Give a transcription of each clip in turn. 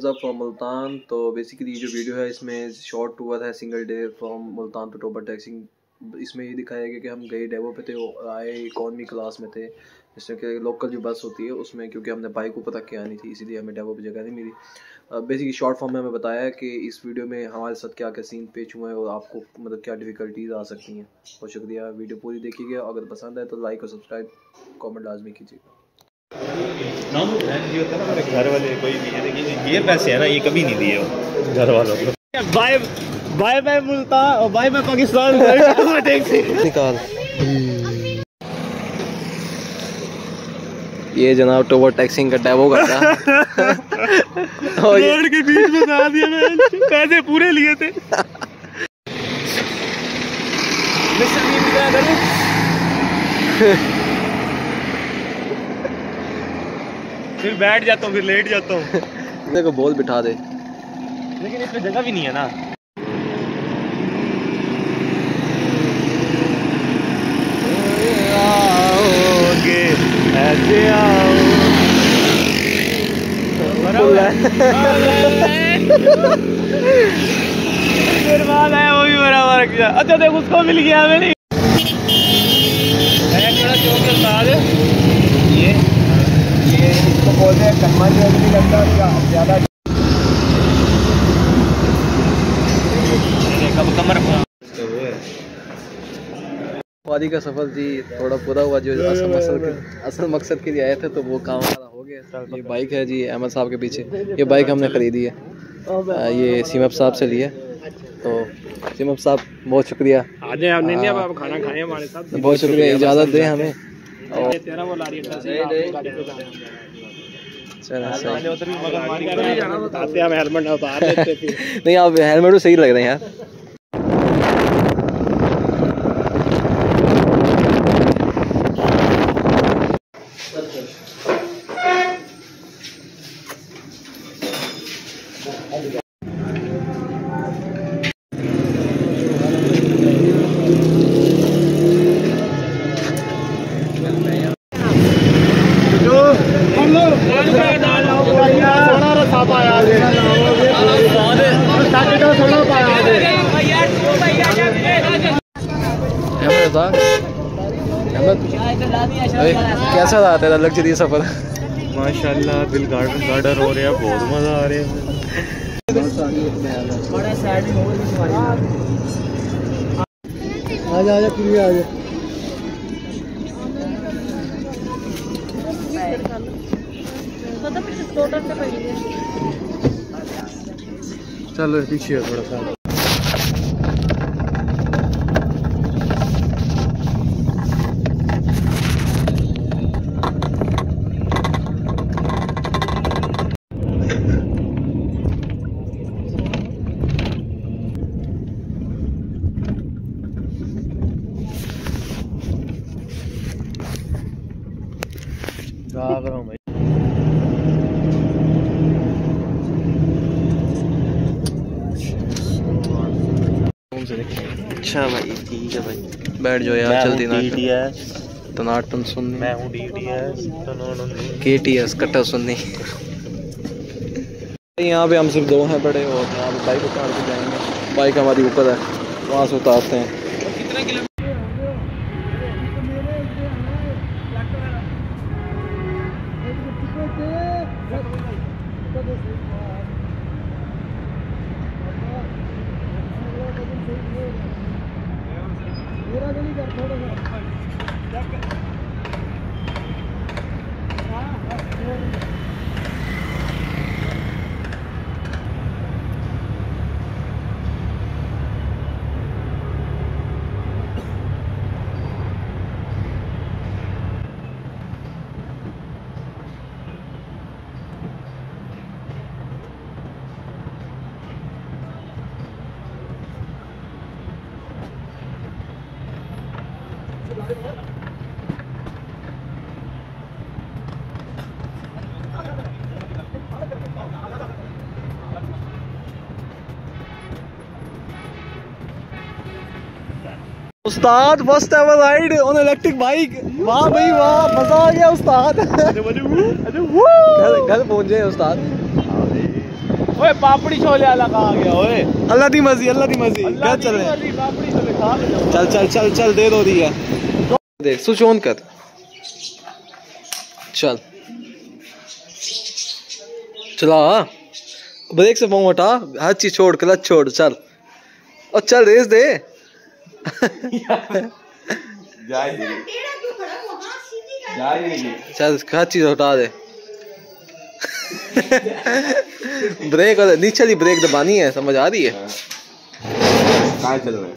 Up from Multan. तो basically जो video है इसमें शॉर्ट टूर है single day from Multan to Toba Tek Singh. इसमें ये दिखाया गया कि हम गए डेवो पे थे, आए इकॉनमी क्लास में थे, जिसमें कि लोकल जो बस होती है उसमें, क्योंकि हमने बाइक ऊपर तक के आनी थी इसीलिए हमें डेवो पे जगह नहीं मिली। बेसिकली शॉर्ट फॉर्म में हमें बताया है कि इस वीडियो में हमारे साथ क्या क्या सीन पेश हुए हैं और आपको मतलब क्या डिफ़िकल्टीज आ सकती हैं। बहुत शुक्रिया, वीडियो पूरी देखिएगा। अगर पसंद आए तो लाइक और सब्सक्राइब कमेंट लाजमी कीजिएगा। ये होता है ना मेरे घर वाले कोई भी है, लेकिन ये पैसे है ना ये कभी नहीं दिए घर वालों को। बाय बाय बाय मुल्तान और बाय बाय पाकिस्तान। निकाल ये जनाब टोवर टैक्सिंग का डेवो करता रोड के बीच में डाल दिया मैंने, पैसे पूरे लिए थे। फिर बैठ जाता हूँ, फिर लेट जाता हूँ। देखो बोल बिठा दे, लेकिन इसमें जगह भी नहीं है ना। आओगे ऐसे आओ फिर बाद आया वो भी बराबर किया। अच्छा देख उसको मिल गया हमें नहीं। ये इसको बोलते हैं कन्मा जो भी लगता है ज्यादा कमर वादी का सफर जी थोड़ा पूरा हुआ। जो असल मकसद के लिए आए थे तो वो काम हमारा हो गया। ये बाइक है जी अहमद साहब के पीछे, ये बाइक हमने ख़रीदी है, ये सीमप साहब से लिए। तो सीमप साहब बहुत शुक्रिया, आप खाना खाएं हमारे साथ। बहुत शुक्रिया, इजाज़त दें हमें। हेलमेट उतार लेते थे। नहीं आप हेलमेट तो सही लग रहे हैं यार। कैसा रहा तेरा लग्जरी सफर? माशाल्लाह दिल गार्डन हो रहा है, बहुत मजा आ रहा है। आजा प्लीज आजा। चलो पीछे थोड़ा सा। अच्छा भाई ठीक है भाई, बैठ जाओ यार जल्दी ना। तनाटन सुननी, मैं हूँ DTS KTS कट्टा सुननी। यहाँ पे हम सिर्फ दो हैं बड़े, और यहाँ पे बाइक उतार के जाएंगे। बाइक हमारी ऊपर है, वहाँ से उतारते हैं। उस्ताद first ever ride on electric bike. वाह भाई वाह, मजा आ गया उस्ताद। घर पहुंचे उस्ताद। ओए पापड़ी छोले वाला कहाँ गया ओए? अल्लाह दी मर्जी क्या चल रहे हैं? पापड़ी छोले खा ले। चल दे दो दिया देख स्विच ऑन कर चल चला ब्रेक से पाँव हटा हर चीज छोड़ क्लच छोड़ चल और चल रेस दे चल हर चीज हटा दे ब्रेक और नीचे वाली ब्रेक दबानी है समझ आ रही है कहाँ चल रहे हैं?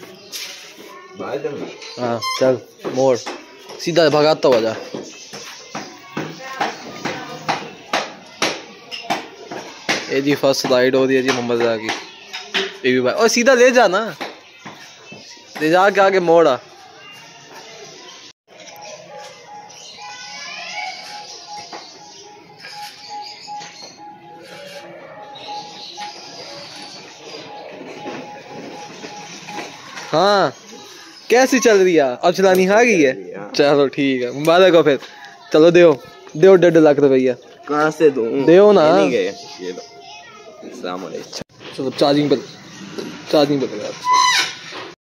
बाहर चल रहे हैं? हाँ चल मोड़ सीधा भगाता हुआ जा ये जी फर्स्ट राइड हो रही है जी मोहम्मद रजा की ये भी भाई और सीधा ले जा ना ले जा के आगे मोड़ आ हाँ कैसी चल रही है अब चलानी आ गई है चलो ठीक है मुबारक हो फिर चलो देओ 1.5 लाख रुपया कहाँ से दूँ? देओ ना नहीं गए ये लो। अस्सलाम वालेकुम। चलो चार्जिंग पर लगा